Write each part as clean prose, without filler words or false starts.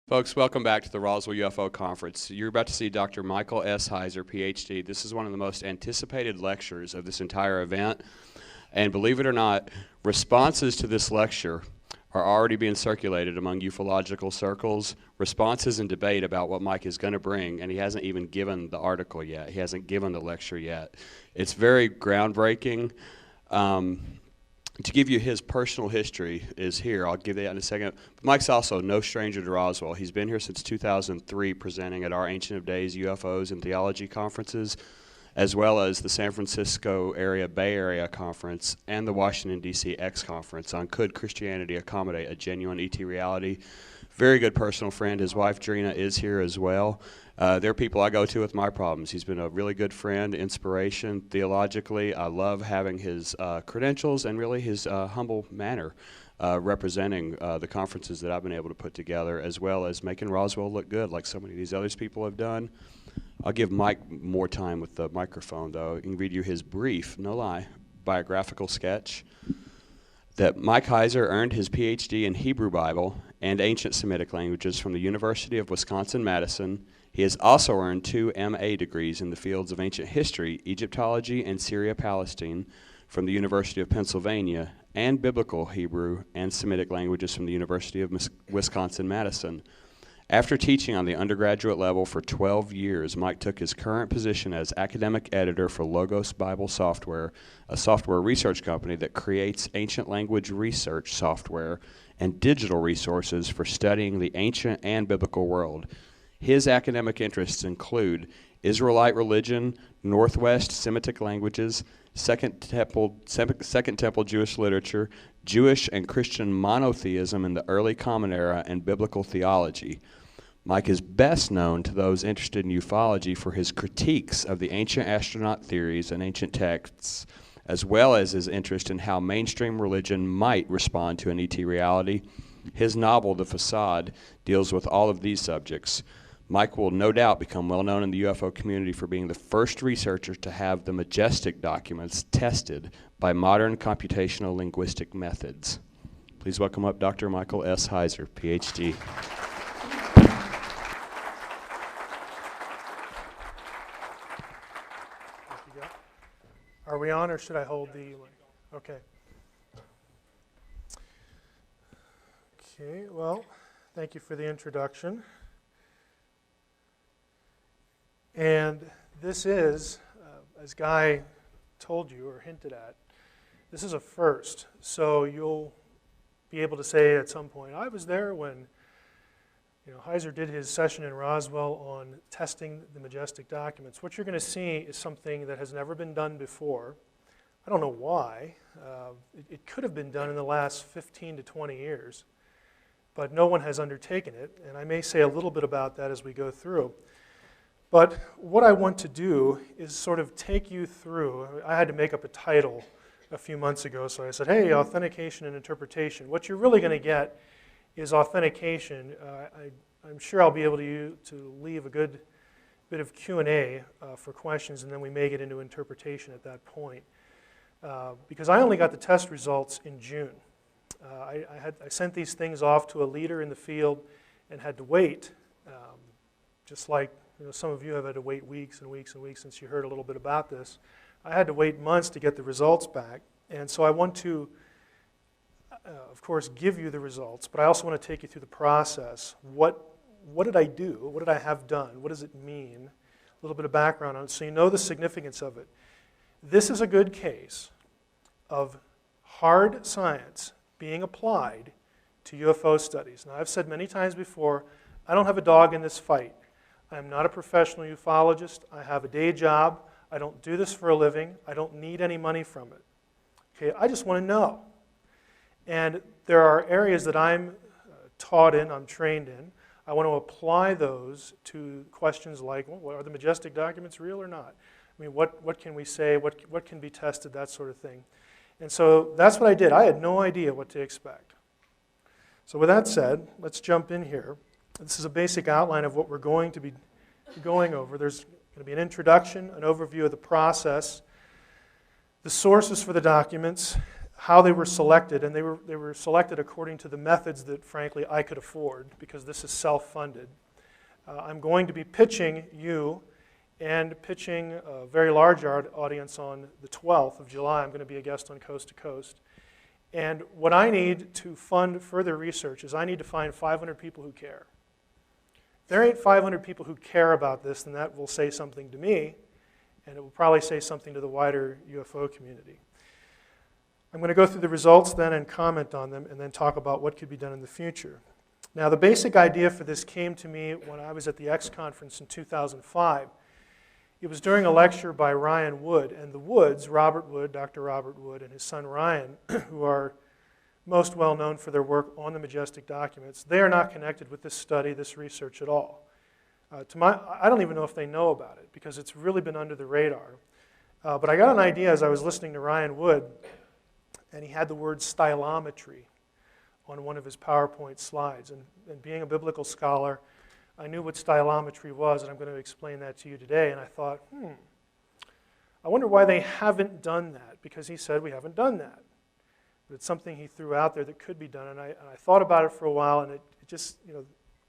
Folks, welcome back to the Roswell UFO Conference. You're about to see Dr. Michael S. Heiser, PhD. This is one of the most anticipated lectures of this entire event. And believe it or not, responses to this lecture are already being circulated among ufological circles, responses and debate about what Mike is going to bring, and he hasn't even given the article yet. He hasn't given the lecture yet. It's very groundbreaking. To give you his personal history is here. I'll give that in a second. But Mike's also no stranger to Roswell. He's been here since 2003 presenting at our Ancient of Days UFOs and Theology conferences, as well as the San Francisco area Bay Area conference and the Washington, D.C. X conference on Could Christianity Accommodate a Genuine ET Reality? Very good personal friend. His wife, Drina, is here as well. They're people I go to with my problems. He's been a really good friend, inspiration theologically. I love having his credentials and really his humble manner representing the conferences that I've been able to put together, as well as making Roswell look good like so many of these other people have done. I'll give Mike more time with the microphone, though. He can read you his brief, no lie, biographical sketch that Mike Heiser earned his PhD in Hebrew Bible and ancient Semitic languages from the University of Wisconsin-Madison. He has also earned 2 MA degrees in the fields of ancient history, Egyptology, and Syria-Palestine from the University of Pennsylvania, and biblical Hebrew and Semitic languages from the University of Wisconsin-Madison. After teaching on the undergraduate level for 12 years, Mike took his current position as academic editor for Logos Bible Software, a software research company that creates ancient language research software and digital resources for studying the ancient and biblical world. His academic interests include Israelite religion, Northwest Semitic languages, Second Temple Jewish literature, Jewish and Christian monotheism in the early Common Era, and biblical theology. Mike is best known to those interested in ufology for his critiques of the ancient astronaut theories and ancient texts, as well as his interest in how mainstream religion might respond to an ET reality. His novel, The Facade, deals with all of these subjects. Mike will no doubt become well known in the UFO community for being the first researcher to have the Majestic documents tested by modern computational linguistic methods. Please welcome up Dr. Michael S. Heiser, PhD. Are we on, or should I hold the? Okay. Okay, well, thank you for the introduction. And this is, as Guy told you or hinted at, this is a first. So you'll be able to say at some point, I was there when Heiser did his session in Roswell on testing the Majestic documents. What you're going to see is something that has never been done before. I don't know why. It could have been done in the last 15 to 20 years, but no one has undertaken it, and I may say a little bit about that as we go through. But what I want to do is sort of take you through. I had to make up a title a few months ago, so I said, hey, authentication and interpretation. What you're really going to get is authentication. I'm sure I'll be able to leave a good bit of Q&A for questions, and then we may get into interpretation at that point. Because I only got the test results in June. I sent these things off to a leader in the field and had to wait, just like some of you have had to wait weeks and weeks and weeks since you heard a little bit about this. I had to wait months to get the results back, and so I want to of course, give you the results, but I also want to take you through the process. What did I do? What did I have done? What does it mean? A little bit of background on it so you know the significance of it. This is a good case of hard science being applied to UFO studies. Now, I've said many times before, I don't have a dog in this fight. I am not a professional ufologist. I have a day job. I don't do this for a living. I don't need any money from it. Okay, I just want to know. And there are areas that I'm taught in, I'm trained in. I want to apply those to questions like, well, are the Majestic documents real or not? I mean, what can we say? What can be tested? That sort of thing. And so that's what I did. I had no idea what to expect. So with that said, let's jump in here. This is a basic outline of what we're going to be going over. There's going to be an introduction, an overview of the process, the sources for the documents, how they were selected, and they were selected according to the methods that, frankly, I could afford, because this is self-funded. I'm going to be pitching you and pitching a very large audience on the 12th of July. I'm going to be a guest on Coast to Coast. And what I need to fund further research is I need to find 500 people who care. If there ain't 500 people who care about this, then that will say something to me, and it will probably say something to the wider UFO community. I'm going to go through the results then and comment on them, and then talk about what could be done in the future. Now, the basic idea for this came to me when I was at the X conference in 2005. It was during a lecture by Ryan Wood, and the Woods, Robert Wood, Dr. Robert Wood, and his son Ryan, who are most well known for their work on the Majestic documents, they are not connected with this study, this research at all. I don't even know if they know about it, because it's really been under the radar. But I got an idea as I was listening to Ryan Wood, and he had the word stylometry on one of his PowerPoint slides. And being a biblical scholar, I knew what stylometry was, and I'm going to explain that to you today. And I thought, I wonder why they haven't done that, because he said we haven't done that. But it's something he threw out there that could be done. And I thought about it for a while, and it just,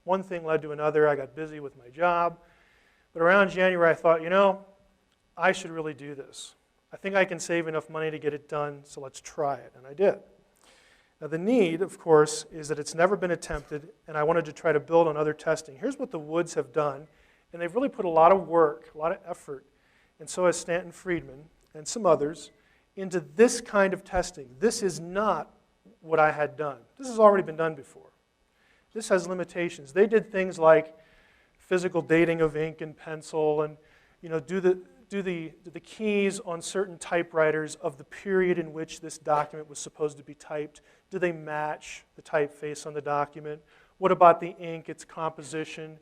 one thing led to another. I got busy with my job. But around January, I thought, I should really do this. I think I can save enough money to get it done, so let's try it. And I did. Now, the need, of course, is that it's never been attempted, and I wanted to try to build on other testing. Here's what the Woods have done, and they've really put a lot of work, a lot of effort, and so has Stanton Friedman and some others, into this kind of testing. This is not what I had done. This has already been done before. This has limitations. They did things like physical dating of ink and pencil, and do the keys on certain typewriters of the period in which this document was supposed to be typed. Do they match the typeface on the document? What about the ink, its composition?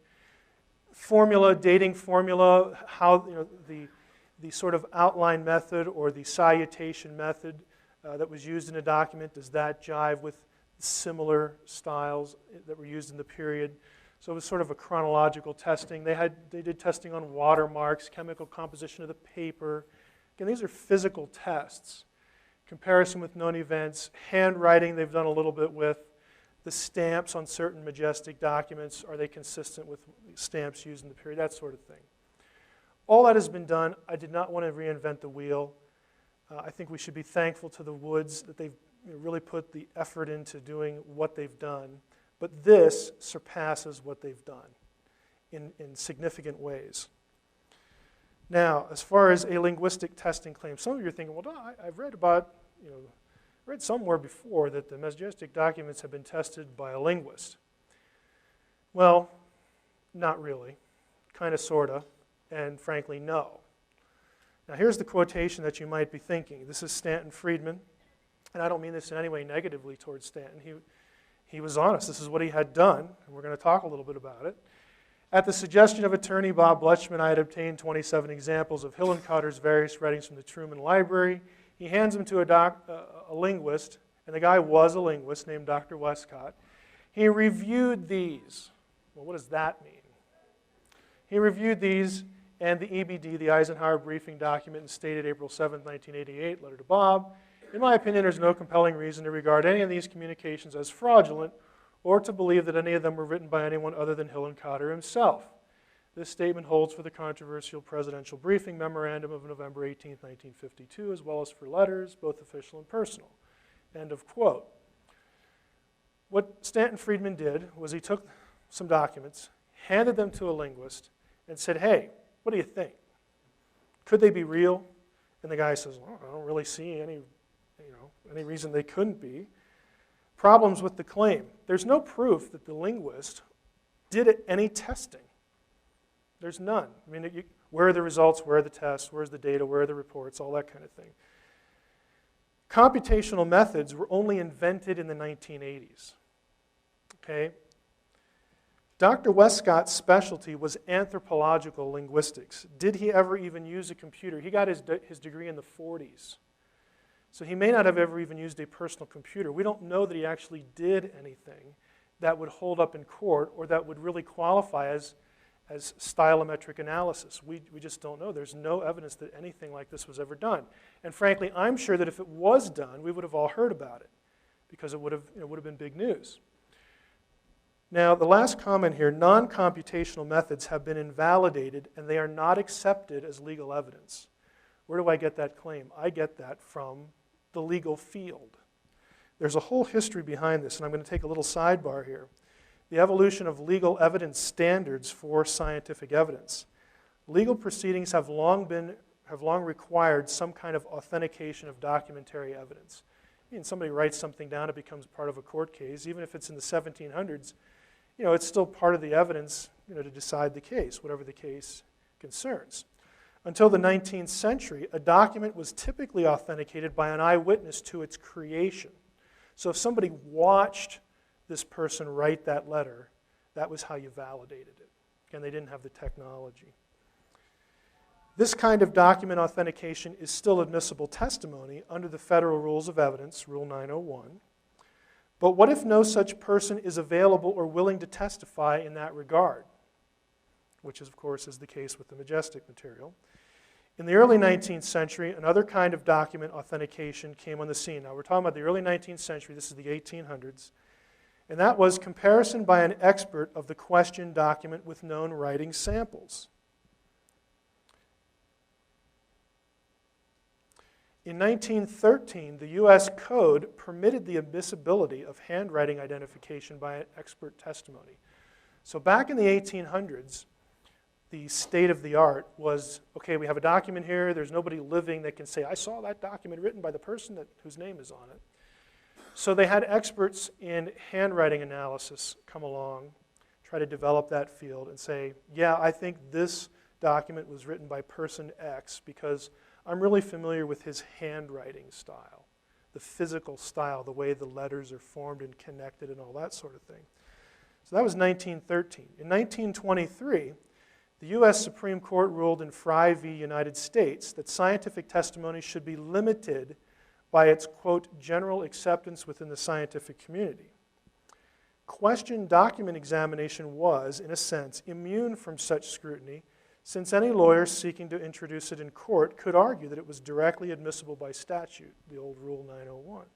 Formula, dating formula, how the sort of outline method or the salutation method that was used in a document, does that jive with similar styles that were used in the period? So it was sort of a chronological testing. They did testing on watermarks, chemical composition of the paper. Again, these are physical tests. Comparison with known events, handwriting they've done a little bit with, the stamps on certain Majestic documents, are they consistent with stamps used in the period, that sort of thing. All that has been done. I did not want to reinvent the wheel. I think we should be thankful to the Woods that they've really put the effort into doing what they've done. But this surpasses what they've done in significant ways. Now, as far as a linguistic testing claim, some of you are thinking, well, I've read about, read somewhere before that the Majestic documents have been tested by a linguist. Well, not really. Kind of, sort of, and frankly, no. Now, here's the quotation that you might be thinking. This is Stanton Friedman, and I don't mean this in any way negatively towards Stanton. He was honest. This is what he had done, and we're going to talk a little bit about it. At the suggestion of attorney Bob Blechman, I had obtained 27 examples of Hillenkoetter's various writings from the Truman Library. He hands them to a linguist, and the guy was a linguist named Dr. Westcott. He reviewed these. Well, what does that mean? He reviewed these and the EBD, the Eisenhower Briefing document, dated April 7, 1988, letter to Bob. In my opinion, there's no compelling reason to regard any of these communications as fraudulent or to believe that any of them were written by anyone other than Hillenkoetter himself. This statement holds for the controversial presidential briefing memorandum of November 18, 1952, as well as for letters, both official and personal. End of quote. What Stanton Friedman did was he took some documents, handed them to a linguist, and said, hey, what do you think? Could they be real? And the guy says, well, I don't really see any reason they couldn't be. Problems with the claim. There's no proof that the linguist did any testing. There's none. I mean, where are the results? Where are the tests? Where's the data? Where are the reports? All that kind of thing. Computational methods were only invented in the 1980s. Okay? Dr. Westcott's specialty was anthropological linguistics. Did he ever even use a computer? He got his degree in the 40s. So he may not have ever even used a personal computer. We don't know that he actually did anything that would hold up in court or that would really qualify as as stylometric analysis. We just don't know. There's no evidence that anything like this was ever done. And frankly, I'm sure that if it was done, we would have all heard about it because it would have been big news. Now, the last comment here, non-computational methods have been invalidated and they are not accepted as legal evidence. Where do I get that claim? I get that from the legal field. There's a whole history behind this, and I'm going to take a little sidebar here. The evolution of legal evidence standards for scientific evidence. Legal proceedings have long required some kind of authentication of documentary evidence. I mean, somebody writes something down, it becomes part of a court case. Even if it's in the 1700s, it's still part of the evidence, to decide the case, whatever the case concerns. Until the 19th century, a document was typically authenticated by an eyewitness to its creation. So if somebody watched this person write that letter, that was how you validated it. Again, they didn't have the technology. This kind of document authentication is still admissible testimony under the Federal Rules of Evidence, Rule 901. But what if no such person is available or willing to testify in that regard? Which, of course, is the case with the Majestic material. In the early 19th century, another kind of document authentication came on the scene. Now, we're talking about the early 19th century. This is the 1800s. And that was comparison by an expert of the questioned document with known writing samples. In 1913, the U.S. Code permitted the admissibility of handwriting identification by expert testimony. So back in the 1800s, the state of the art was, okay, we have a document here, there's nobody living that can say, I saw that document written by the person whose name is on it. So they had experts in handwriting analysis come along, try to develop that field and say, yeah, I think this document was written by person X because I'm really familiar with his handwriting style, the physical style, the way the letters are formed and connected and all that sort of thing. So that was 1913. In 1923, the U.S. Supreme Court ruled in Frye v. United States that scientific testimony should be limited by its, quote, general acceptance within the scientific community. Question document examination was, in a sense, immune from such scrutiny, since any lawyer seeking to introduce it in court could argue that it was directly admissible by statute, the old Rule 901.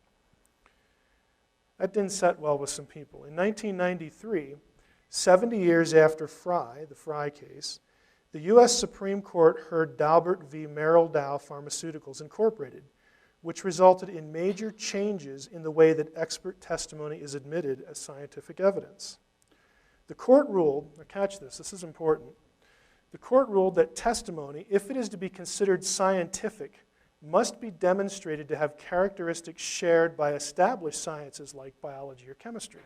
That didn't set well with some people. In 1993, 70 years after Frye, the Frye case, the U.S. Supreme Court heard Daubert v. Merrill Dow Pharmaceuticals Incorporated, which resulted in major changes in the way that expert testimony is admitted as scientific evidence. The court ruled, now catch this, this is important, the court ruled that testimony, if it is to be considered scientific, must be demonstrated to have characteristics shared by established sciences like biology or chemistry.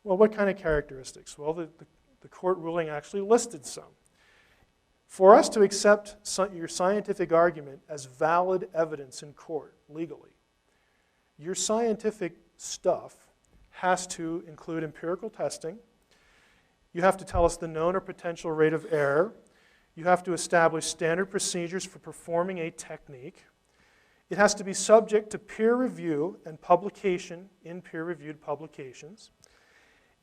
Well, what kind of characteristics? Well, the court ruling actually listed some. For us to accept your scientific argument as valid evidence in court, legally, your scientific stuff has to include empirical testing. You have to tell us the known or potential rate of error. You have to establish standard procedures for performing a technique. It has to be subject to peer review and publication in peer-reviewed publications.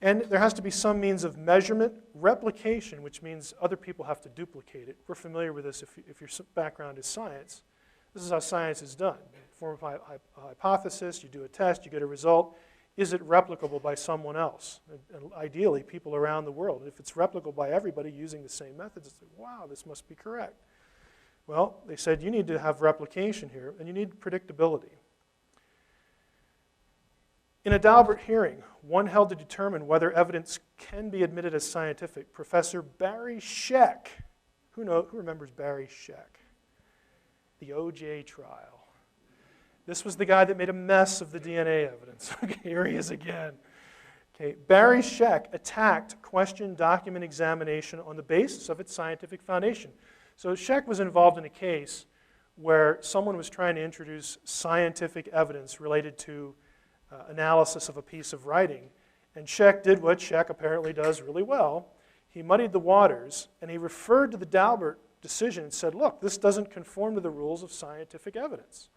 And there has to be some means of measurement, replication, which means other people have to duplicate it. We're familiar with this if your background is science. This is how science is done. You form a hypothesis, you do a test, you get a result. Is it replicable by someone else? And ideally, people around the world. And if it's replicable by everybody using the same methods, it's like, wow, this must be correct. Well, they said you need to have replication here, and you need predictability. In a Daubert hearing, one held to determine whether evidence can be admitted as scientific. Professor Barry Scheck, who remembers Barry Scheck? The OJ trial. This was the guy that made a mess of the DNA evidence. Okay, here he is again. Okay, Barry Scheck attacked question document examination on the basis of its scientific foundation. So Scheck was involved in a case where someone was trying to introduce scientific evidence related to analysis of a piece of writing. And Scheck did what Scheck apparently does really well. He muddied the waters, and he referred to the Daubert decision and said, look, this doesn't conform to the rules of scientific evidence.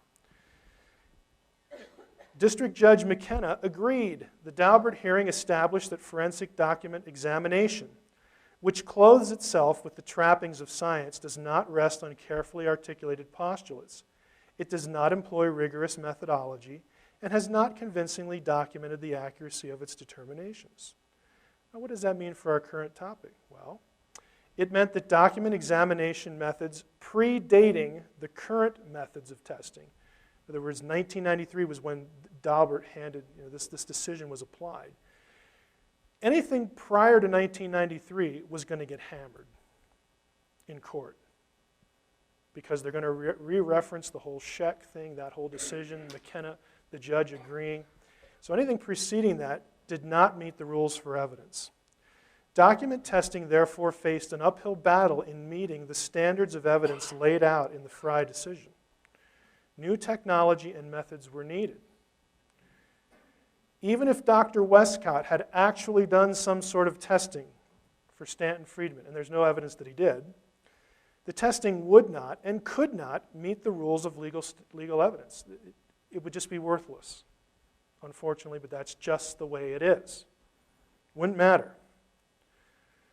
District Judge McKenna agreed. The Daubert hearing established that forensic document examination, which clothes itself with the trappings of science, does not rest on carefully articulated postulates. It does not employ rigorous methodology and has not convincingly documented the accuracy of its determinations. Now, what does that mean for our current topic? Well, it meant that document examination methods predating the current methods of testing, in other words, 1993 was when Daubert handed, this decision was applied. Anything prior to 1993 was going to get hammered in court because they're going to re-reference the whole Scheck thing, that whole decision, McKenna, the judge agreeing. So anything preceding that did not meet the rules for evidence. Document testing therefore faced an uphill battle in meeting the standards of evidence laid out in the Frye decision. New technology and methods were needed. Even if Dr. Westcott had actually done some sort of testing for Stanton Friedman, and there's no evidence that he did, the testing would not and could not meet the rules of legal evidence. It would just be worthless, unfortunately, but that's just the way it is. Wouldn't matter.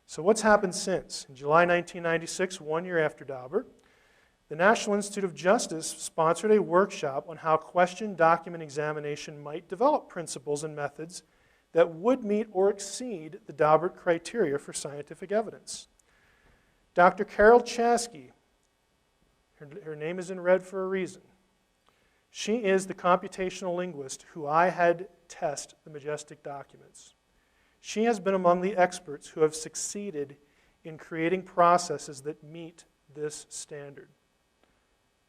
So what's happened since? In July 1996, 1 year after Daubert, the National Institute of Justice sponsored a workshop on how question document examination might develop principles and methods that would meet or exceed the Daubert criteria for scientific evidence. Dr. Carol Chasky, her name is in red for a reason. She is the computational linguist who I had test the Majestic documents. She has been among the experts who have succeeded in creating processes that meet this standard.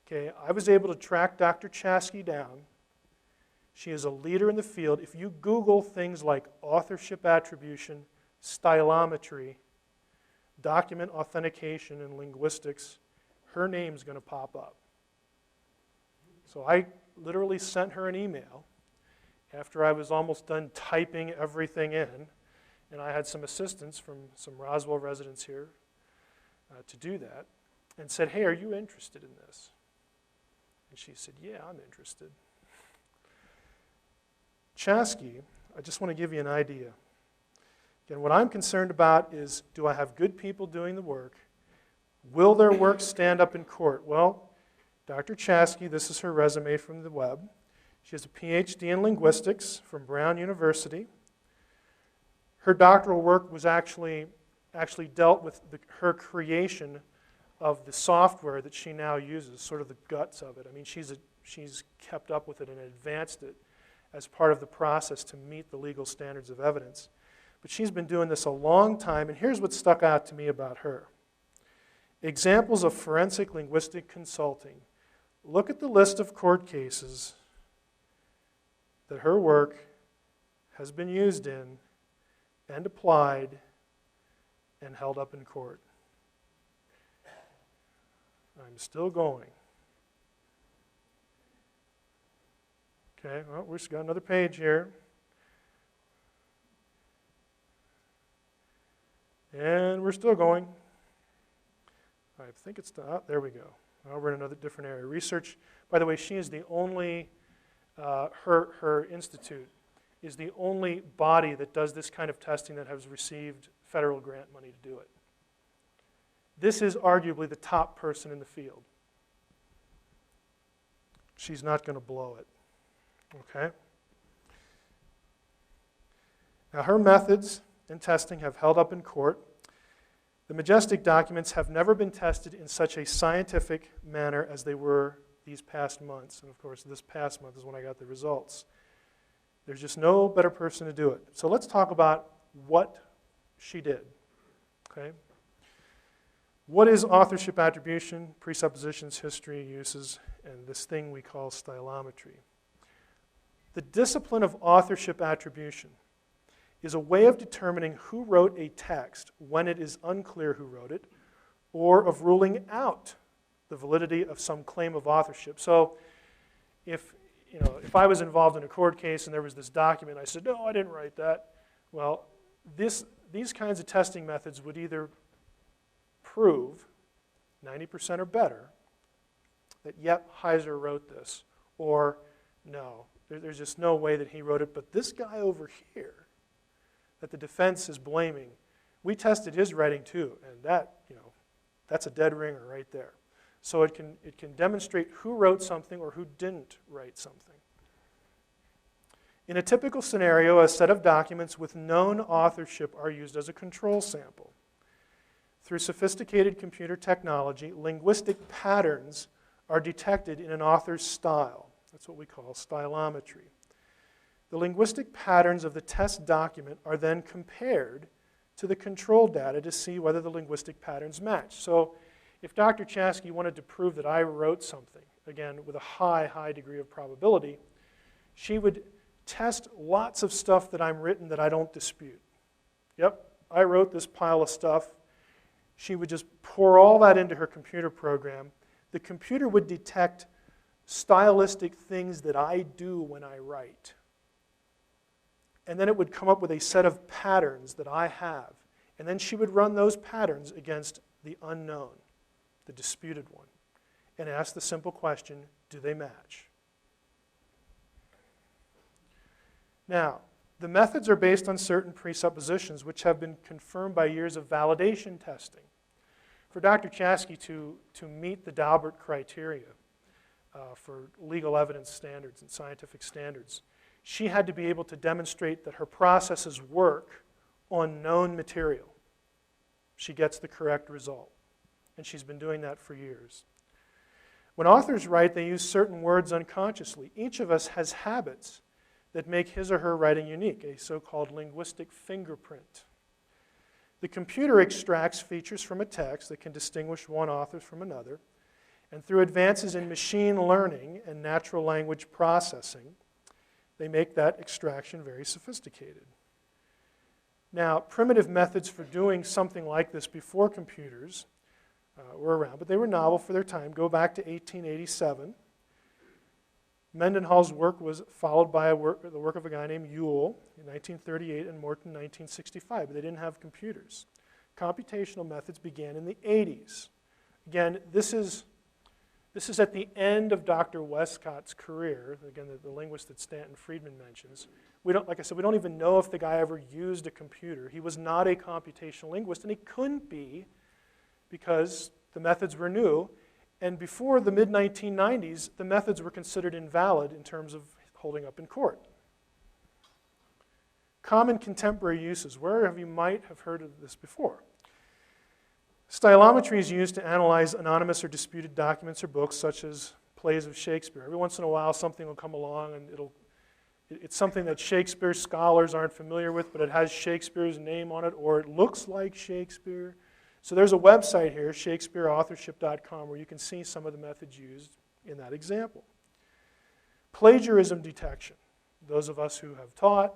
Okay, I was able to track Dr. Chasky down. She is a leader in the field. If you Google things like authorship attribution, stylometry, document authentication, and linguistics, her name's going to pop up. So I literally sent her an email after I was almost done typing everything in, and I had some assistance from some Roswell residents here to do that, and said, hey, are you interested in this? And she said, yeah, I'm interested. Chasky, I just want to give you an idea. Again, what I'm concerned about is, do I have good people doing the work? Will their work stand up in court? Well, Dr. Chasky, this is her resume from the web. She has a PhD in linguistics from Brown University. Her doctoral work was actually dealt with her creation of the software that she now uses, sort of the guts of it. I mean, she's kept up with it and advanced it as part of the process to meet the legal standards of evidence. But she's been doing this a long time, and here's what stuck out to me about her. Examples of forensic linguistic consulting. Look at the list of court cases that her work has been used in and applied and held up in court. I'm still going. Okay, well, we've got another page here. And we're still going. I think it's, there we go. Now we're in another different area. Research, by the way, she is the only, her institute is the only body that does this kind of testing that has received federal grant money to do it. This is arguably the top person in the field. She's not going to blow it. Okay? Now, her methods in testing have held up in court. The Majestic documents have never been tested in such a scientific manner as they were these past months. And of course, this past month is when I got the results. There's just no better person to do it. So let's talk about what she did. Okay? What is authorship attribution, presuppositions, history, uses, and this thing we call stylometry? The discipline of authorship attribution is a way of determining who wrote a text when it is unclear who wrote it, or of ruling out the validity of some claim of authorship. So if I was involved in a court case and there was this document, I said, no, I didn't write that. Well, these kinds of testing methods would either prove 90% or better that, yep, Heiser wrote this, or no, there's just no way that he wrote it, but this guy over here that the defense is blaming We tested his writing too, and that's a dead ringer right there. So it can demonstrate who wrote something or who didn't write something. In a typical scenario, a set of documents with known authorship are used as a control sample. Through sophisticated computer technology, linguistic patterns are detected in an author's style. That's what we call stylometry. The linguistic patterns of the test document are then compared to the control data to see whether the linguistic patterns match. So if Dr. Chasky wanted to prove that I wrote something, again, with a high degree of probability, she would test lots of stuff that I'm written that I don't dispute. Yep, I wrote this pile of stuff. She would just pour all that into her computer program. The computer would detect stylistic things that I do when I write. And then it would come up with a set of patterns that I have. And then she would run those patterns against the unknown, the disputed one, and ask the simple question, do they match? Now, the methods are based on certain presuppositions which have been confirmed by years of validation testing. For Dr. Chasky to meet the Daubert criteria for legal evidence standards and scientific standards, she had to be able to demonstrate that her processes work on known material. She gets the correct result. And she's been doing that for years. When authors write, they use certain words unconsciously. Each of us has habits that make his or her writing unique, a so-called linguistic fingerprint. The computer extracts features from a text that can distinguish one author from another, and through advances in machine learning and natural language processing, they make that extraction very sophisticated. Now, primitive methods for doing something like this before computers were around, but they were novel for their time. Go back to 1887. Mendenhall's work was followed by the work of a guy named Yule in 1938 and Morton in 1965, but they didn't have computers. Computational methods began in the 80s. Again, this is at the end of Dr. Westcott's career, again, the linguist that Stanton Friedman mentions. Like I said, we don't even know if the guy ever used a computer. He was not a computational linguist, and he couldn't be because the methods were new. And before the mid-1990s, the methods were considered invalid in terms of holding up in court. Common contemporary uses. Where have you might have heard of this before? Stylometry is used to analyze anonymous or disputed documents or books, such as plays of Shakespeare. Every once in a while, something will come along, and it's something that Shakespeare scholars aren't familiar with, but it has Shakespeare's name on it, or it looks like Shakespeare. So there's a website here, shakespeareauthorship.com, where you can see some of the methods used in that example. Plagiarism detection. Those of us who have taught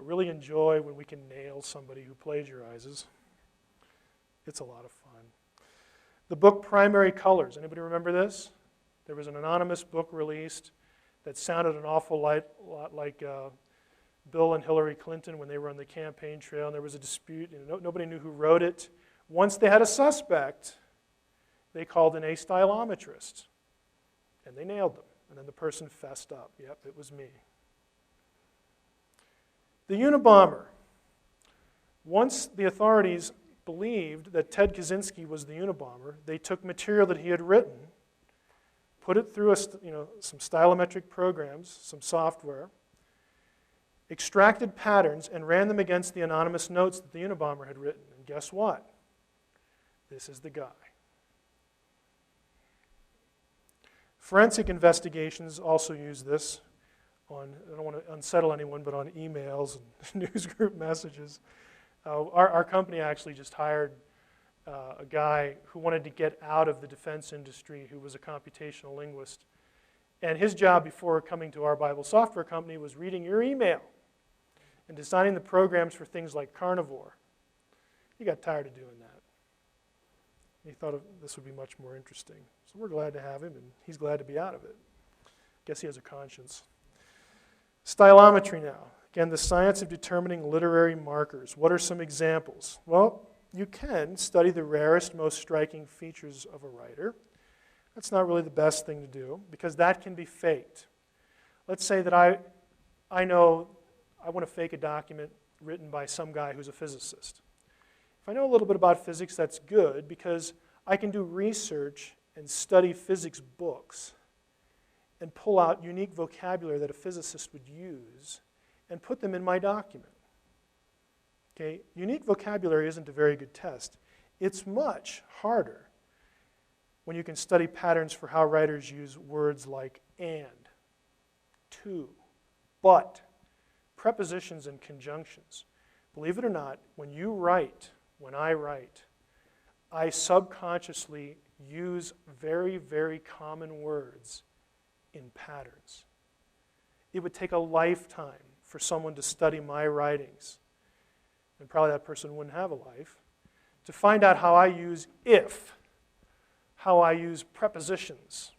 really enjoy when we can nail somebody who plagiarizes. It's a lot of fun. The book Primary Colors. Anybody remember this? There was an anonymous book released that sounded an awful lot like Bill and Hillary Clinton when they were on the campaign trail, and there was a dispute. Nobody knew who wrote it. Once they had a suspect, they called in a stylometrist, and they nailed them. And then the person fessed up. Yep, it was me. The Unabomber. Once the authorities believed that Ted Kaczynski was the Unabomber, they took material that he had written, put it through some stylometric programs, some software, extracted patterns, and ran them against the anonymous notes that the Unabomber had written. And guess what? This is the guy. Forensic investigations also use this on, I don't want to unsettle anyone, but on emails and newsgroup messages. Our company actually just hired a guy who wanted to get out of the defense industry, who was a computational linguist. And his job before coming to our Bible software company was reading your email and designing the programs for things like Carnivore. He got tired of doing that. He thought this would be much more interesting. So we're glad to have him, and he's glad to be out of it. Guess he has a conscience. Stylometry now. Again, the science of determining literary markers. What are some examples? Well, you can study the rarest, most striking features of a writer. That's not really the best thing to do, because that can be faked. Let's say that I know I want to fake a document written by some guy who's a physicist. If I know a little bit about physics, that's good because I can do research and study physics books and pull out unique vocabulary that a physicist would use and put them in my document. Okay? Unique vocabulary isn't a very good test. It's much harder when you can study patterns for how writers use words like and, to, but, prepositions and conjunctions. Believe it or not, when I write, I subconsciously use very, very common words in patterns. It would take a lifetime for someone to study my writings, and probably that person wouldn't have a life, to find out how I use if, how I use prepositions.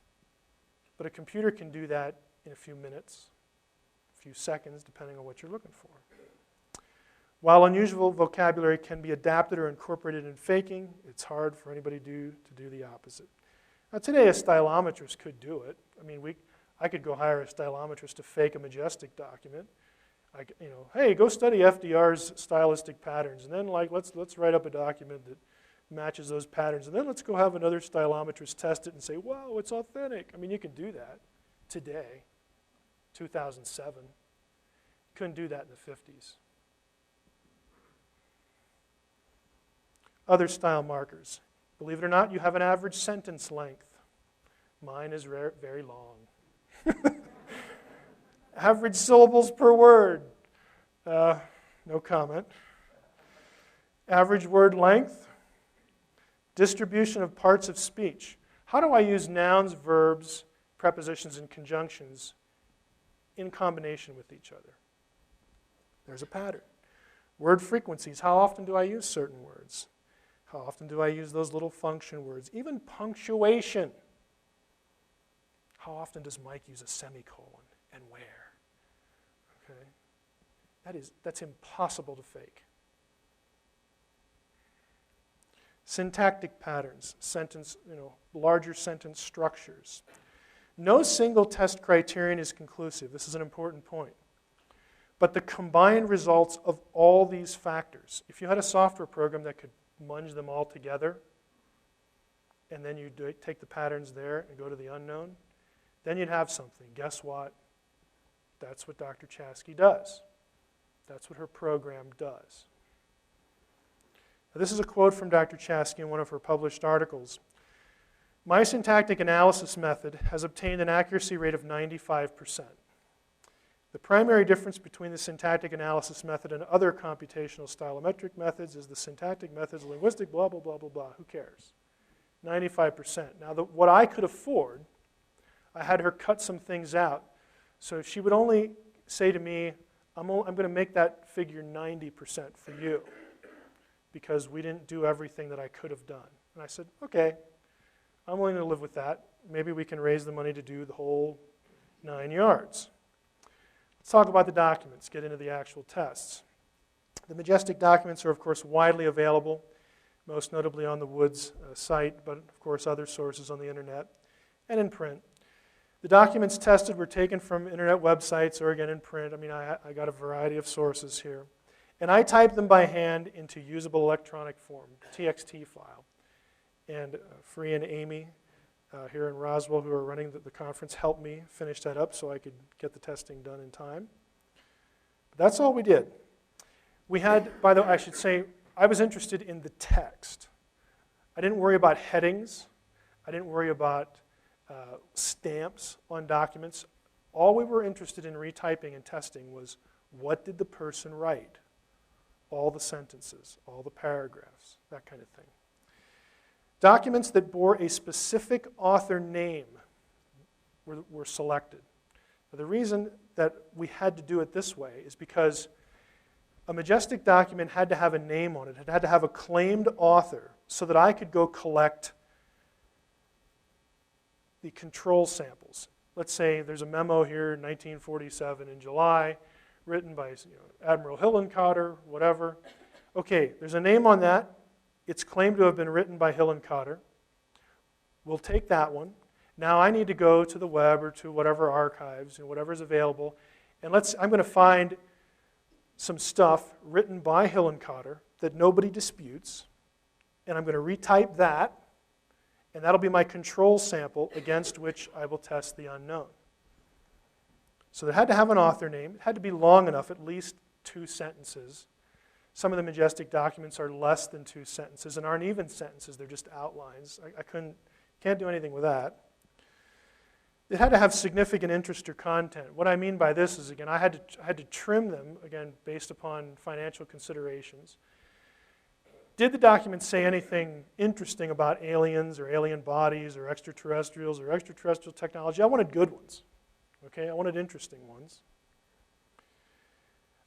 But a computer can do that in a few minutes, a few seconds, depending on what you're looking for. While unusual vocabulary can be adapted or incorporated in faking, it's hard for anybody to do the opposite. Now today a stylometrist could do it. I mean, I could go hire a stylometrist to fake a Majestic document. Hey, go study FDR's stylistic patterns, and then let's write up a document that matches those patterns, and then let's go have another stylometrist test it and say, wow, it's authentic. I mean, you can do that today, 2007. Couldn't do that in the 50s. Other style markers. Believe it or not, you have an average sentence length. Mine is very long. Average syllables per word. No comment. Average word length. Distribution of parts of speech. How do I use nouns, verbs, prepositions, and conjunctions in combination with each other? There's a pattern. Word frequencies. How often do I use certain words? How often do I use those little function words? Even punctuation. How often does Mike use a semicolon and where? Okay. That's impossible to fake. Syntactic patterns, larger sentence structures. No single test criterion is conclusive. This is an important point. But the combined results of all these factors, if you had a software program that could munge them all together, and then you take the patterns there and go to the unknown, then you'd have something. Guess what? That's what Dr. Chasky does. That's what her program does. Now, this is a quote from Dr. Chasky in one of her published articles. My syntactic analysis method has obtained an accuracy rate of 95%. The primary difference between the syntactic analysis method and other computational stylometric methods is the syntactic method's linguistic blah, blah, blah, blah, blah. Who cares? 95%. Now, what I could afford, I had her cut some things out. So she would only say to me, I'm going to make that figure 90% for you because we didn't do everything that I could have done. And I said, okay, I'm willing to live with that. Maybe we can raise the money to do the whole 9 yards. Let's talk about the documents, get into the actual tests. The Majestic documents are, of course, widely available, most notably on the Woods site, but, of course, other sources on the internet and in print. The documents tested were taken from internet websites or, again, in print. I mean, I got a variety of sources here. And I typed them by hand into usable electronic form, TXT file. And Free and Amy here in Roswell, who are running the conference, helped me finish that up so I could get the testing done in time. But that's all we did. We had, by the way, I should say, I was interested in the text. I didn't worry about headings. I didn't worry about stamps on documents. All we were interested in retyping and testing was what did the person write? All the sentences, all the paragraphs, that kind of thing. Documents that bore a specific author name were selected. Now, the reason that we had to do it this way is because a Majestic document had to have a name on it. It had to have a claimed author so that I could go collect the control samples. Let's say there's a memo here in 1947 in July, written by Admiral Hillenkotter, whatever. Okay, there's a name on that. It's claimed to have been written by Hillenkotter. We'll take that one. Now I need to go to the web or to whatever archives, whatever's available, and I'm going to find some stuff written by Hillenkotter that nobody disputes, and I'm going to retype that, and that'll be my control sample against which I will test the unknown. So it had to have an author name. It had to be long enough, at least 2 sentences. Some of the Majestic documents are less than 2 sentences and aren't even sentences. They're just outlines. I can't do anything with that. It had to have significant interest or content. What I mean by this is, again, I had to trim them, again, based upon financial considerations. Did the document say anything interesting about aliens or alien bodies or extraterrestrial technology? I wanted good ones. Okay, I wanted interesting ones.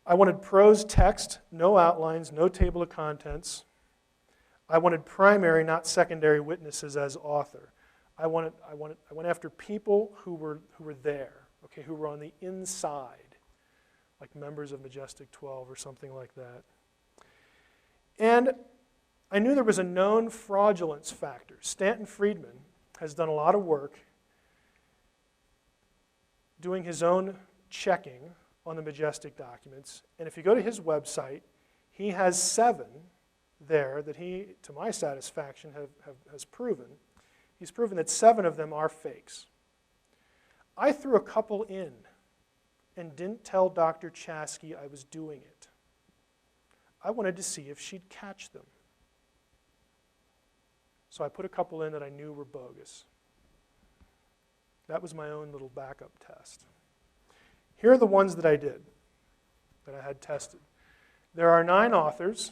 I wanted prose text, no outlines, no table of contents. I wanted primary, not secondary witnesses as author. I went after people who were there, okay, who were on the inside, like members of Majestic 12 or something like that. And I knew there was a known fraudulence factor. Stanton Friedman has done a lot of work doing his own checking on the Majestic documents. And if you go to his website, he has 7 there that he, to my satisfaction, has proven. He's proven that 7 of them are fakes. I threw a couple in and didn't tell Dr. Chasky I was doing it. I wanted to see if she'd catch them. So I put a couple in that I knew were bogus. That was my own little backup test. Here are the ones that I did, that I had tested. There are 9 authors.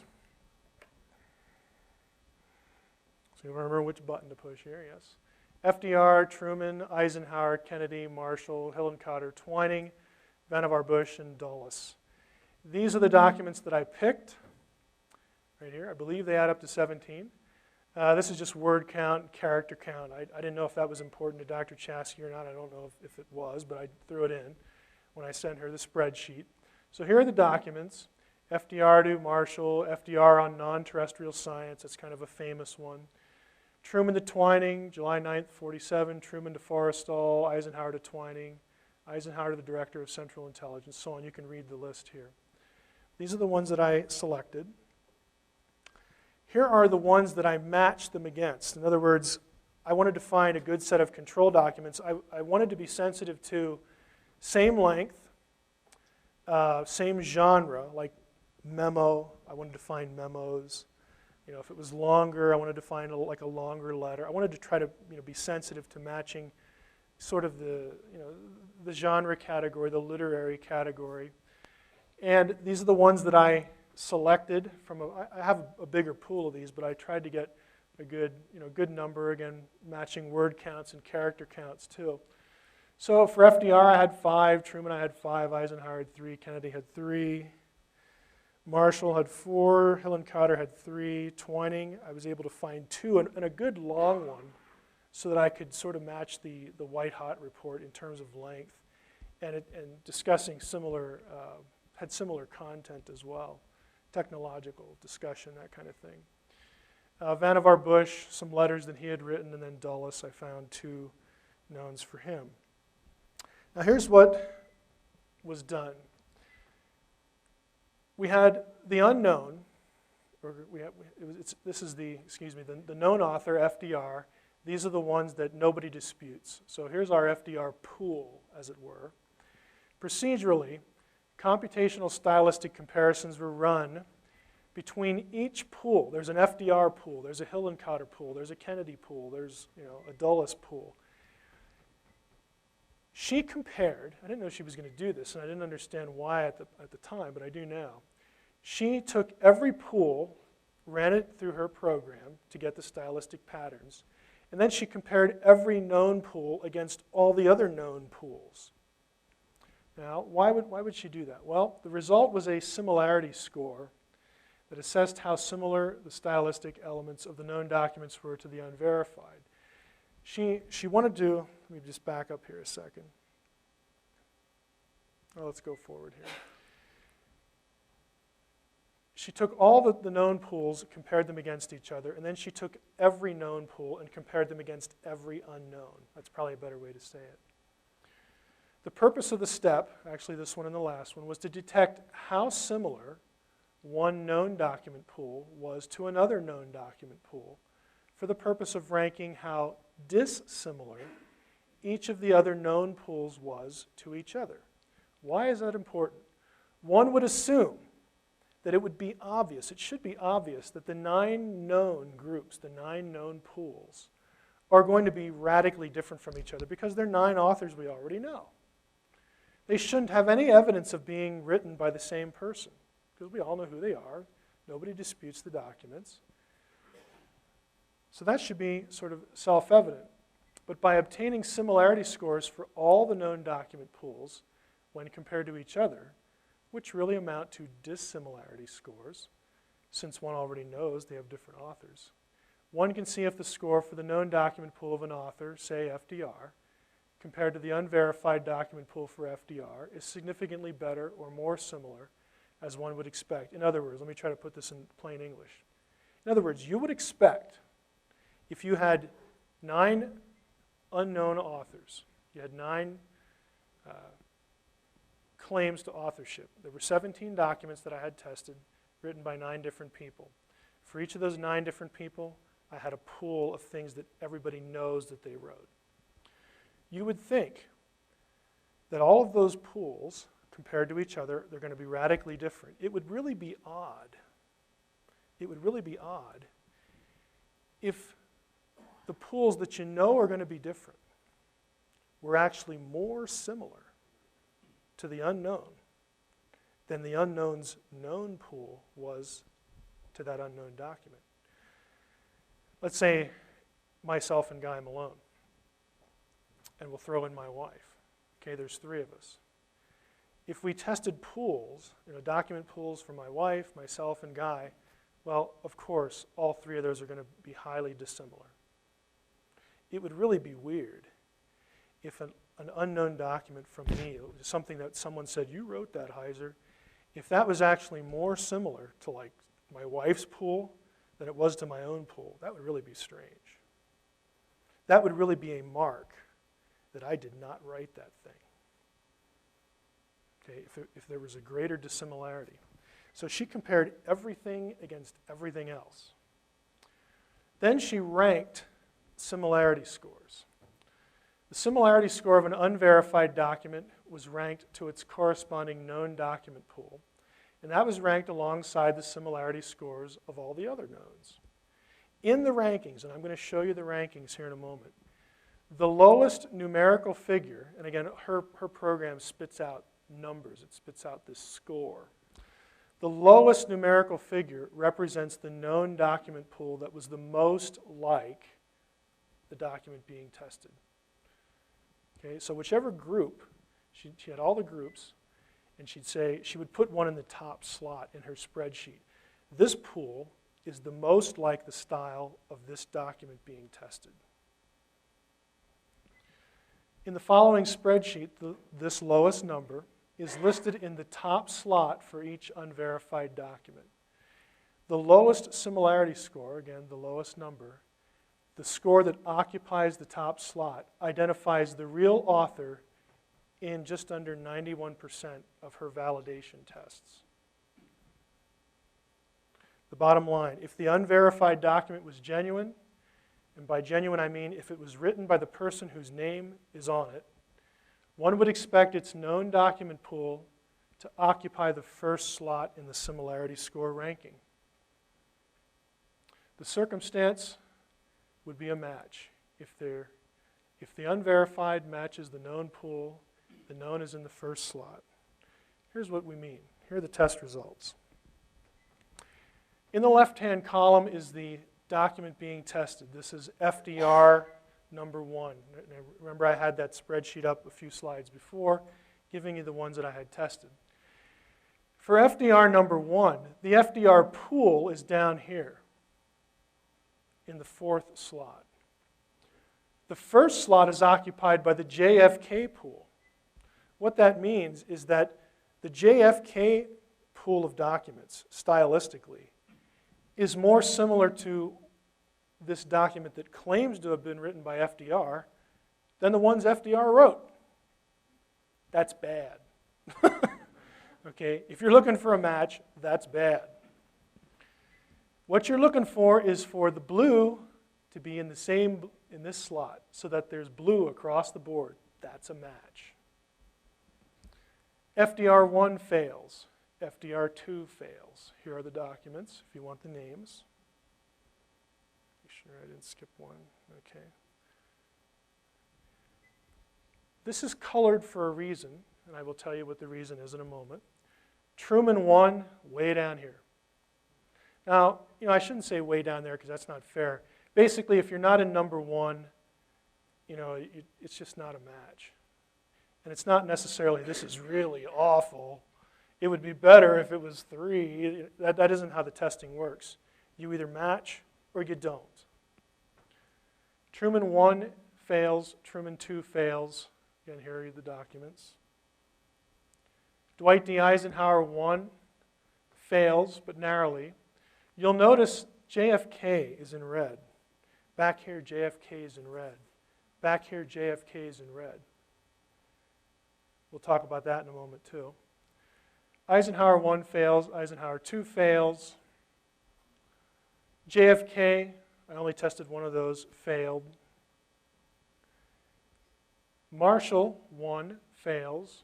So you remember which button to push here, yes. FDR, Truman, Eisenhower, Kennedy, Marshall, Hillenkotter, Twining, Vannevar Bush, and Dulles. These are the documents that I picked right here. I believe they add up to 17. This is just word count, character count. I didn't know if that was important to Dr. Chasky or not. I don't know if it was, but I threw it in when I sent her the spreadsheet. So here are the documents. FDR to Marshall, FDR on non-terrestrial science. That's kind of a famous one. Truman to Twining, July 9th, 47. Truman to Forrestal, Eisenhower to Twining, Eisenhower to the Director of Central Intelligence, so on. You can read the list here. These are the ones that I selected. Here are the ones that I matched them against. In other words, I wanted to find a good set of control documents. I wanted to be sensitive to same length, same genre, like memo. I wanted to find memos. You know, if it was longer, I wanted to find like a longer letter. I wanted to try to be sensitive to matching sort of the genre category, the literary category. And these are the ones that I selected from I have a bigger pool of these, but I tried to get a good number, again, matching word counts and character counts too. So for FDR, I had 5, Truman, I had 5, Eisenhower had 3, Kennedy had 3, Marshall had 4, Hillenkotter had 3, Twining, I was able to find 2, and a good long one, so that I could sort of match the white-hot report in terms of length, and discussing had similar content as well. Technological discussion, that kind of thing. Vannevar Bush, some letters that he had written, and then Dulles, I found 2 knowns for him. Now here's what was done. We had the unknown, this is the known author, FDR. These are the ones that nobody disputes. So here's our FDR pool, as it were. Procedurally, computational stylistic comparisons were run between each pool. There's an FDR pool, there's a Hillenkotter pool, there's a Kennedy pool, there's a Dulles pool. She compared, I didn't know she was going to do this, and I didn't understand why at the time, but I do now. She took every pool, ran it through her program to get the stylistic patterns, and then she compared every known pool against all the other known pools. Now, why would she do that? Well, the result was a similarity score that assessed how similar the stylistic elements of the known documents were to the unverified. She wanted to, let me just back up here a second. Oh, let's go forward here. She took all the known pools, compared them against each other, and then she took every known pool and compared them against every unknown. That's probably a better way to say it. The purpose of the step, actually this one and the last one, was to detect how similar one known document pool was to another known document pool for the purpose of ranking how dissimilar each of the other known pools was to each other. Why is that important? One would assume that it would be obvious, it should be obvious, that the 9 known groups, the 9 known pools, are going to be radically different from each other because they're 9 authors we already know. They shouldn't have any evidence of being written by the same person because we all know who they are. Nobody disputes the documents. So that should be sort of self-evident. But by obtaining similarity scores for all the known document pools when compared to each other, which really amount to dissimilarity scores, since one already knows they have different authors, one can see if the score for the known document pool of an author, say FDR, compared to the unverified document pool for FDR, is significantly better or more similar as one would expect. In other words, let me try to put this in plain English. In other words, you would expect if you had 9 unknown authors, you had 9 claims to authorship. There were 17 documents that I had tested, written by 9 different people. For each of those 9 different people, I had a pool of things that everybody knows that they wrote. You would think that all of those pools, compared to each other, they're going to be radically different. It would really be odd. It would really be odd if the pools that you know are going to be different were actually more similar to the unknown than the unknown's known pool was to that unknown document. Let's say myself and Guy Malone, and we'll throw in my wife. Okay, there's 3 of us. If we tested pools, document pools for my wife, myself, and Guy, well, of course, all 3 of those are going to be highly dissimilar. It would really be weird if an unknown document from me, something that someone said, you wrote that, Heiser, if that was actually more similar to like my wife's pool than it was to my own pool, that would really be strange. That would really be a mark that I did not write that thing. Okay, if there was a greater dissimilarity. So she compared everything against everything else. Then she ranked similarity scores. The similarity score of an unverified document was ranked to its corresponding known document pool, and that was ranked alongside the similarity scores of all the other knowns. In the rankings, and I'm going to show you the rankings here in a moment, the lowest numerical figure, and again, her program spits out numbers, it spits out this score. The lowest numerical figure represents the known document pool that was the most like the document being tested. Okay, so whichever group, she had all the groups, and she would put one in the top slot in her spreadsheet. This pool is the most like the style of this document being tested. In the following spreadsheet, this lowest number is listed in the top slot for each unverified document. The lowest similarity score, again, the lowest number, the score that occupies the top slot identifies the real author in just under 91% of her validation tests. The bottom line, if the unverified document was genuine, and by genuine I mean if it was written by the person whose name is on it, one would expect its known document pool to occupy the first slot in the similarity score ranking. The circumstance would be a match. If the unverified matches the known pool, the known is in the first slot. Here's what we mean. Here are the test results. In the left-hand column is the document being tested. This is FDR number 1. Remember, I had that spreadsheet up a few slides before, giving you the ones that I had tested. For FDR number 1, the FDR pool is down here in the 4th slot. The first slot is occupied by the JFK pool. What that means is that the JFK pool of documents, stylistically, is more similar to this document that claims to have been written by FDR than the ones FDR wrote. That's bad. Okay, if you're looking for a match, that's bad. What you're looking for is for the blue to be in this slot so that there's blue across the board. That's a match. FDR1 fails. FDR2 fails. Here are the documents if you want the names. Make sure I didn't skip one. Okay. This is colored for a reason, and I will tell you what the reason is in a moment. Truman 1, way down here. Now, I shouldn't say way down there because that's not fair. Basically, if you're not in number 1, it's just not a match. And it's not necessarily, this is really awful. It would be better if it was 3. That isn't how the testing works. You either match or you don't. Truman 1 fails. Truman 2 fails. Again, here are the documents. Dwight D. Eisenhower 1 fails, but narrowly. You'll notice JFK is in red. Back here, JFK is in red. Back here, JFK is in red. We'll talk about that in a moment, too. Eisenhower 1 fails. Eisenhower 2 fails. JFK, I only tested one of those, failed. Marshall 1 fails.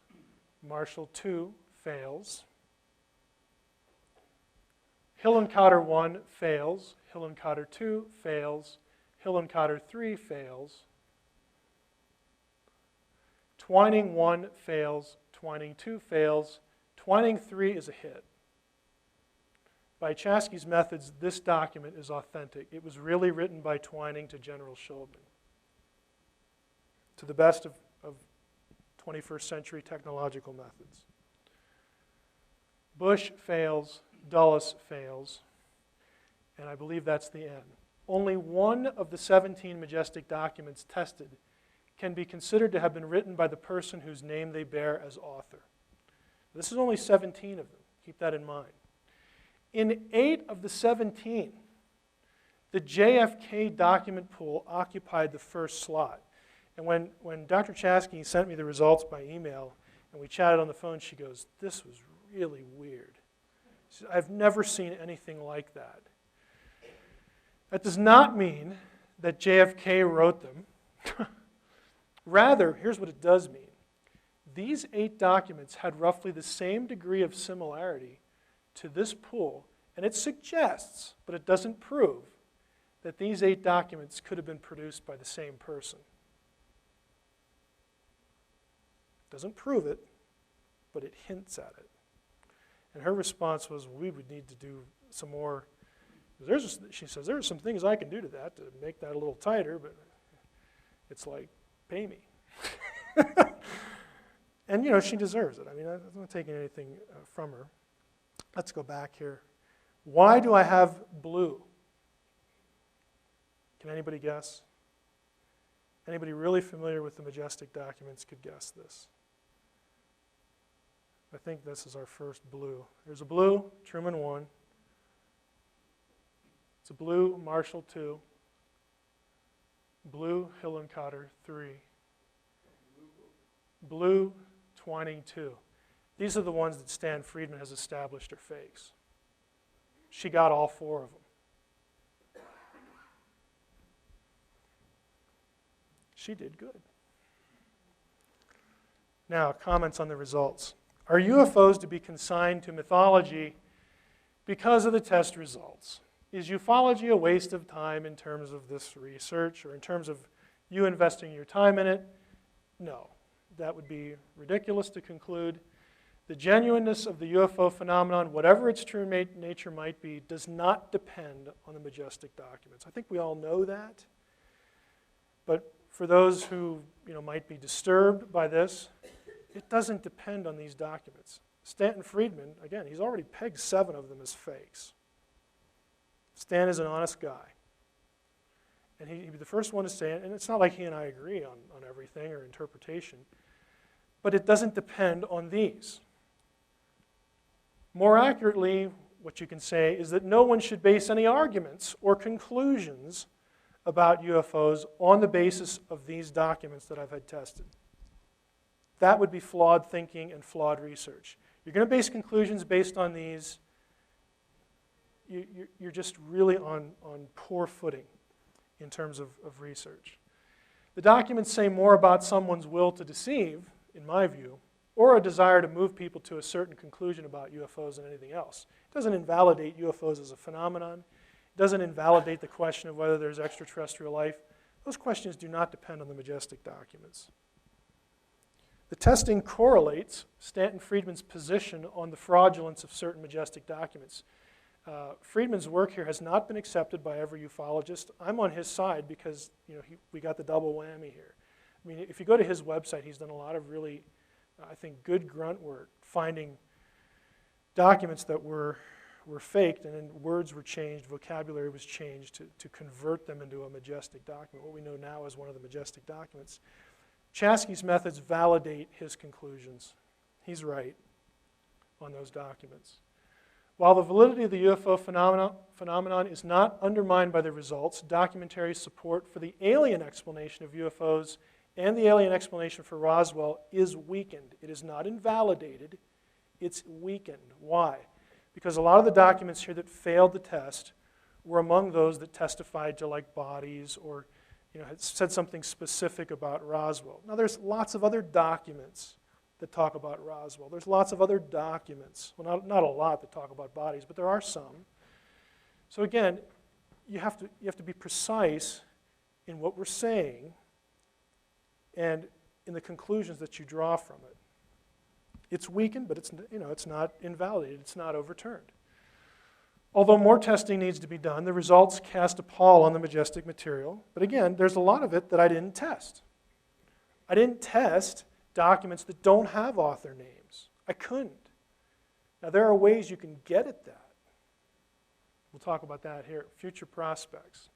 Marshall 2 fails. Hillenkotter 1 fails. Hillenkotter 2 fails. Hillenkotter 3 fails. Twining 1 fails. Twining 2 fails. Twining 3 is a hit. By Chasky's methods, this document is authentic. It was really written by Twining to General Shulman, to the best of 21st century technological methods. Bush fails, Dulles fails, and I believe that's the end. Only one of the 17 Majestic documents tested can be considered to have been written by the person whose name they bear as author. This is only 17 of them. Keep that in mind. In 8 of the 17, the JFK document pool occupied the first slot. And when Dr. Chasky sent me the results by email and we chatted on the phone, she goes, "This was really weird. She said, I've never seen anything like that." That does not mean that JFK wrote them. Rather, here's what it does mean. These 8 documents had roughly the same degree of similarity to this pool, and it suggests, but it doesn't prove, that these 8 documents could have been produced by the same person. Doesn't prove it, but it hints at it. And her response was, we would need to do some more. She says, there are some things I can do to that to make that a little tighter, but it's like, pay me. And, she deserves it. I mean, I'm not taking anything from her. Let's go back here. Why do I have blue? Can anybody guess? Anybody really familiar with the Majestic documents could guess this. I think this is our first blue. There's a blue, Truman 1. It's a blue, Marshall 2. Blue, Hillenkotter 3. Blue, Twining 2. These are the ones that Stan Friedman has established are fakes. She got all 4 of them. She did good. Now, comments on the results. Are UFOs to be consigned to mythology because of the test results? Is ufology a waste of time in terms of this research or in terms of you investing your time in it? No. That would be ridiculous to conclude. The genuineness of the UFO phenomenon, whatever its true nature might be, does not depend on the Majestic documents. I think we all know that. But for those who might be disturbed by this, it doesn't depend on these documents. Stanton Friedman, again, he's already pegged 7 of them as fakes. Stan is an honest guy. And he'd be the first one to say it, and it's not like he and I agree on everything or interpretation, but it doesn't depend on these. More accurately, what you can say is that no one should base any arguments or conclusions about UFOs on the basis of these documents that I've had tested. That would be flawed thinking and flawed research. you're going to base conclusions based on these, you're just really on poor footing in terms of research. The documents say more about someone's will to deceive, in my view, or a desire to move people to a certain conclusion about UFOs than anything else. It doesn't invalidate UFOs as a phenomenon. It doesn't invalidate the question of whether there's extraterrestrial life. Those questions do not depend on the Majestic documents. The testing correlates Stanton Friedman's position on the fraudulence of certain Majestic documents. Friedman's work here has not been accepted by every ufologist. I'm on his side because we got the double whammy here. I mean, if you go to his website, he's done a lot of really, I think, good grunt work finding documents that were faked, and then words were changed, vocabulary was changed to convert them into a Majestic document, what we know now as one of the Majestic documents. Chasky's methods validate his conclusions. He's right on those documents. While the validity of the UFO phenomenon is not undermined by the results, documentary support for the alien explanation of UFOs and the alien explanation for Roswell is weakened. It is not invalidated, it's weakened. Why? Because a lot of the documents here that failed the test were among those that testified to like bodies or had said something specific about Roswell. Now there's lots of other documents that talk about Roswell. There's lots of other documents, well not a lot that talk about bodies, but there are some. So again, you have to be precise in what we're saying and in the conclusions that you draw from it. It's weakened, but it's not invalidated, it's not overturned. Although more testing needs to be done, the results cast a pall on the Majestic material. But again, there's a lot of it that I didn't test. I didn't test documents that don't have author names. I couldn't. Now, there are ways you can get at that. We'll talk about that here, future prospects.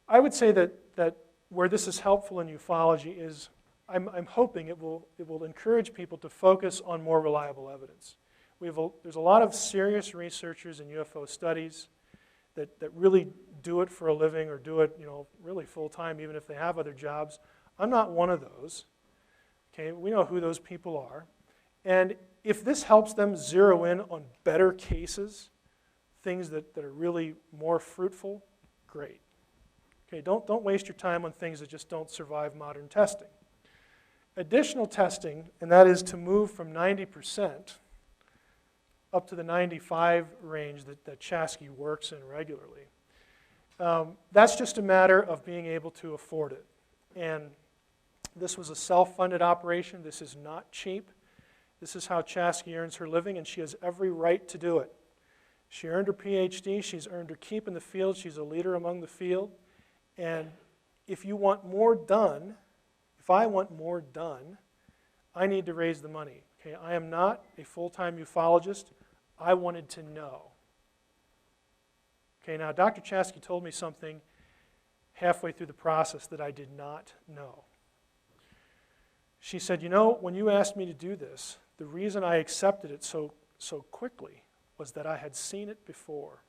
I would say that where this is helpful in ufology is I'm hoping it will encourage people to focus on more reliable evidence. There's a lot of serious researchers in UFO studies that really do it for a living or do it really full-time even if they have other jobs. I'm not one of those. Okay, we know who those people are. And if this helps them zero in on better cases, things that are really more fruitful, great. Okay, don't waste your time on things that just don't survive modern testing. Additional testing, and that is to move from 90% up to the 95 range that Chasky works in regularly. That's just a matter of being able to afford it. And this was a self-funded operation. This is not cheap. This is how Chasky earns her living, and she has every right to do it. She earned her PhD. She's earned her keep in the field. She's a leader among the field. And if you want more done, if I want more done, I need to raise the money. Okay, I am not a full-time ufologist. I wanted to know. Okay, now Dr. Chasky told me something halfway through the process that I did not know. She said, when you asked me to do this, the reason I accepted it so quickly was that I had seen it before.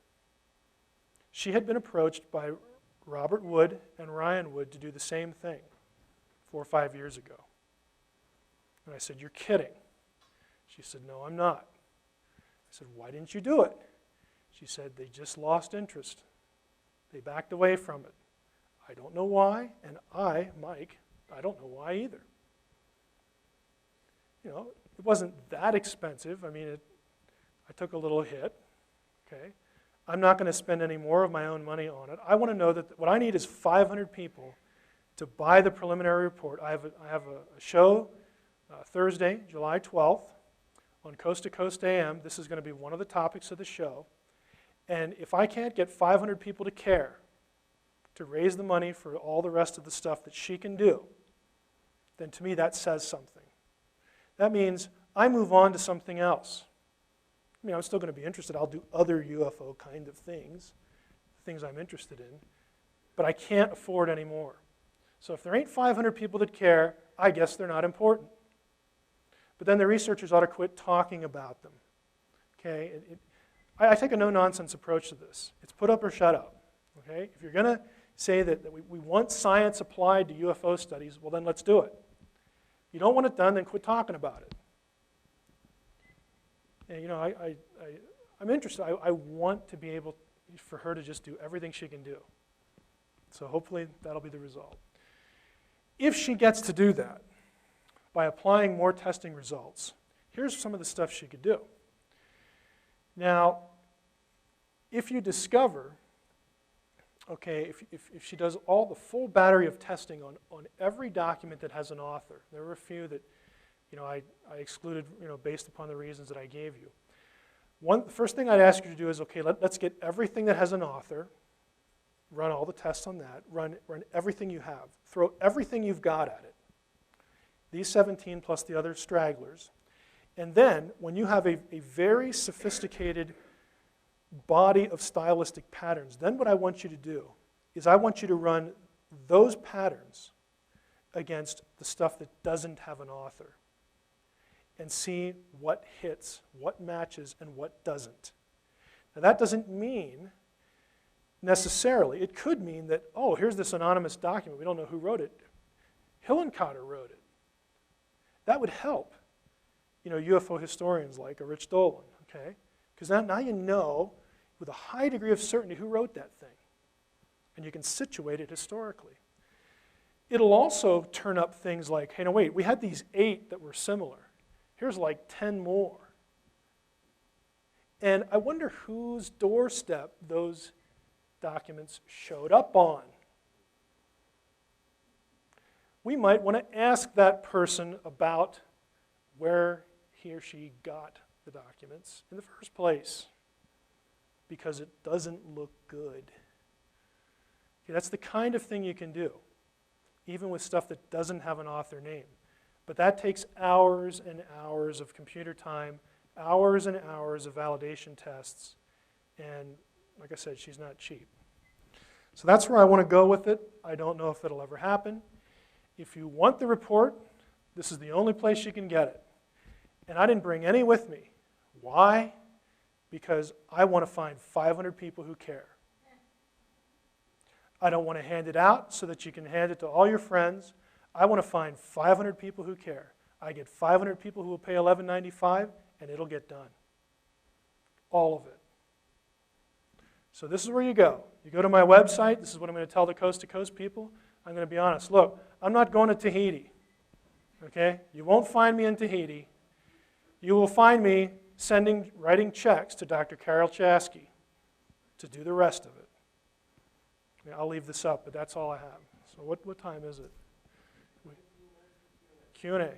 She had been approached by Robert Wood and Ryan Wood to do the same thing 4 or 5 years ago. And I said, "You're kidding." She said, "No, I'm not." I said, "Why didn't you do it?" She said, "They just lost interest. They backed away from it. I don't know why, and Mike, I don't know why either." It wasn't that expensive. I mean, I took a little hit, okay? I'm not going to spend any more of my own money on it. I want to know that what I need is 500 people to buy the preliminary report. I have a show Thursday, July 12th on Coast to Coast AM. This is going to be one of the topics of the show. And if I can't get 500 people to care, to raise the money for all the rest of the stuff that she can do, then to me that says something. That means I move on to something else. I mean, I'm still going to be interested. I'll do other UFO kind of things I'm interested in, but I can't afford any more. So if there ain't 500 people that care, I guess they're not important. But then the researchers ought to quit talking about them. Okay? I take a no-nonsense approach to this. It's put up or shut up. Okay? If you're going to say that we want science applied to UFO studies, well then let's do it. If you don't want it done, then quit talking about it. And, you know, I'm interested. I want to be able for her to just do everything she can do. So hopefully that'll be the result. If she gets to do that by applying more testing results, here's some of the stuff she could do. Now, if you discover, okay, if she does all the full battery of testing on every document that has an author, there were a few that, you know, I excluded, you know, based upon the reasons that I gave you. The first thing I'd ask you to do is, okay, let's get everything that has an author, run all the tests on that, run everything you have, throw everything you've got at it, these 17 plus the other stragglers, and then when you have a very sophisticated body of stylistic patterns, then what I want you to do is I want you to run those patterns against the stuff that doesn't have an author and see what hits, what matches, and what doesn't. Now that doesn't mean necessarily, it could mean that, oh, here's this anonymous document, we don't know who wrote it. Hillenkotter wrote it. That would help, you know, UFO historians like a Rich Dolan, okay? Because now you know with a high degree of certainty who wrote that thing. And you can situate it historically. It'll also turn up things like, hey, no, wait, we had these 8 that were similar. Here's like 10 more. And I wonder whose doorstep those documents showed up on. We might want to ask that person about where he or she got the documents in the first place, because it doesn't look good. Okay, that's the kind of thing you can do, even with stuff that doesn't have an author name. But that takes hours and hours of computer time, hours and hours of validation tests, and like I said, she's not cheap. So that's where I want to go with it. I don't know if it'll ever happen. If you want the report, this is the only place you can get it. And I didn't bring any with me. Why? Because I want to find 500 people who care. I don't want to hand it out so that you can hand it to all your friends. I want to find 500 people who care. I get 500 people who will pay $11.95, and it'll get done. All of it. So this is where you go. You go to my website. This is what I'm going to tell the coast-to-coast people. I'm going to be honest. Look, I'm not going to Tahiti. Okay? You won't find me in Tahiti. You will find me writing checks to Dr. Carol Chasky to do the rest of it. I'll leave this up, but that's all I have. So what time is it? Q&A.